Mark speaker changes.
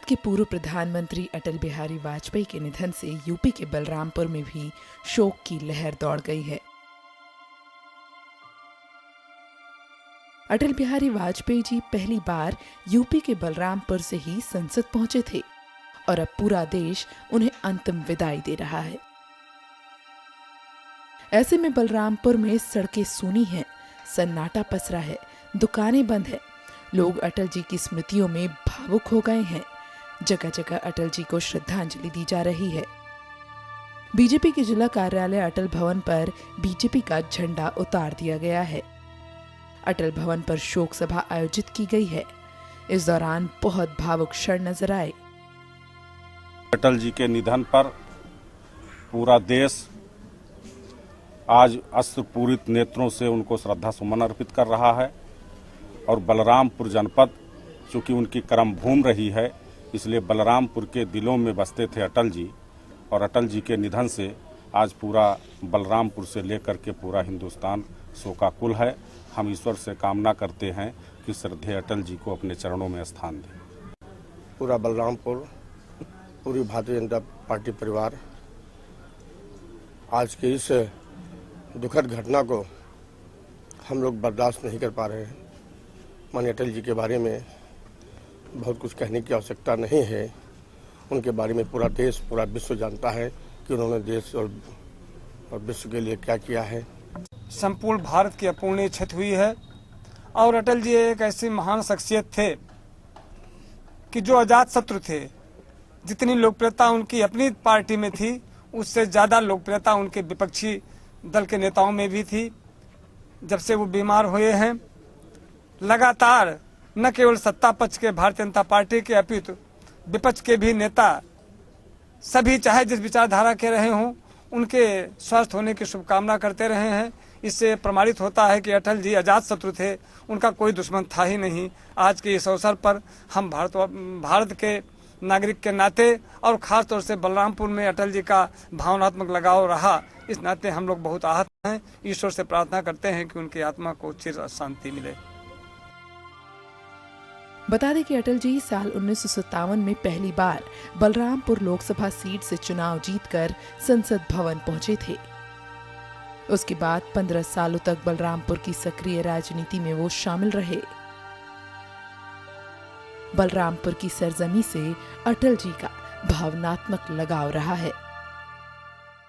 Speaker 1: भारत के पूर्व प्रधानमंत्री अटल बिहारी वाजपेयी के निधन से यूपी के बलरामपुर में भी शोक की लहर दौड़ गई है। अटल बिहारी वाजपेयी जी पहली बार यूपी के बलरामपुर से ही संसद पहुंचे थे और अब पूरा देश उन्हें अंतिम विदाई दे रहा है। ऐसे में बलरामपुर में सड़कें सूनी हैं, सन्नाटा पसरा है, दुकानें बंद है, लोग अटल जी की स्मृतियों में भावुक हो गए हैं। जगह जगह अटल जी को श्रद्धांजलि दी जा रही है। बीजेपी के जिला कार्यालय अटल भवन पर बीजेपी का झंडा उतार दिया गया है। अटल भवन पर शोक सभा आयोजित की गई है। इस दौरान बहुत भावुक क्षण नजर आए।
Speaker 2: अटल जी के निधन पर पूरा देश आज अश्रुपूरित नेत्रों से उनको श्रद्धा सुमन अर्पित कर रहा है और बलरामपुर जनपद चूंकि उनकी कर्मभूमि रही है, इसलिए बलरामपुर के दिलों में बसते थे अटल जी। और अटल जी के निधन से आज पूरा बलरामपुर से लेकर के पूरा हिंदुस्तान शोकाकुल है। हम ईश्वर से कामना करते हैं कि श्रद्धेय अटल जी को अपने चरणों में स्थान दें।
Speaker 3: पूरा बलरामपुर, पूरी भारतीय जनता पार्टी परिवार आज के इस दुखद घटना को हम लोग बर्दाश्त नहीं कर पा रहे हैं। माननीय अटल जी के बारे में बहुत कुछ कहने की आवश्यकता नहीं है। उनके बारे में पूरा देश, पूरा विश्व जानता है कि उन्होंने देश और विश्व के लिए क्या किया है।
Speaker 4: संपूर्ण भारत की अपूर्णीय क्षति हुई है और अटल जी एक ऐसी महान शख्सियत थे कि जो अजात शत्रु थे। जितनी लोकप्रियता उनकी अपनी पार्टी में थी, उससे ज्यादा लोकप्रियता उनके विपक्षी दल के नेताओं में भी थी। जब से वो बीमार हुए हैं, लगातार न केवल सत्ता पक्ष के भारतीय जनता पार्टी के अपितु विपक्ष के भी नेता सभी चाहे जिस विचारधारा के रहे हों, उनके स्वस्थ होने की शुभकामना करते रहे हैं। इससे प्रमाणित होता है कि अटल जी अजात शत्रु थे, उनका कोई दुश्मन था ही नहीं। आज के इस अवसर पर हम भारत के नागरिक के नाते और खास तौर से बलरामपुर में अटल जी का भावनात्मक लगाव रहा, इस नाते हम लोग बहुत आहत हैं। ईश्वर से प्रार्थना करते हैं कि उनकी आत्मा को चिर शांति मिले।
Speaker 1: बता दें कि अटल जी साल 1957 में पहली बार बलरामपुर लोकसभा सीट से चुनाव जीतकर संसद भवन पहुंचे थे। उसके बाद 15 सालों तक बलरामपुर की सक्रिय राजनीति में वो शामिल रहे। बलरामपुर की सरजमी से अटल जी का भावनात्मक लगाव रहा है।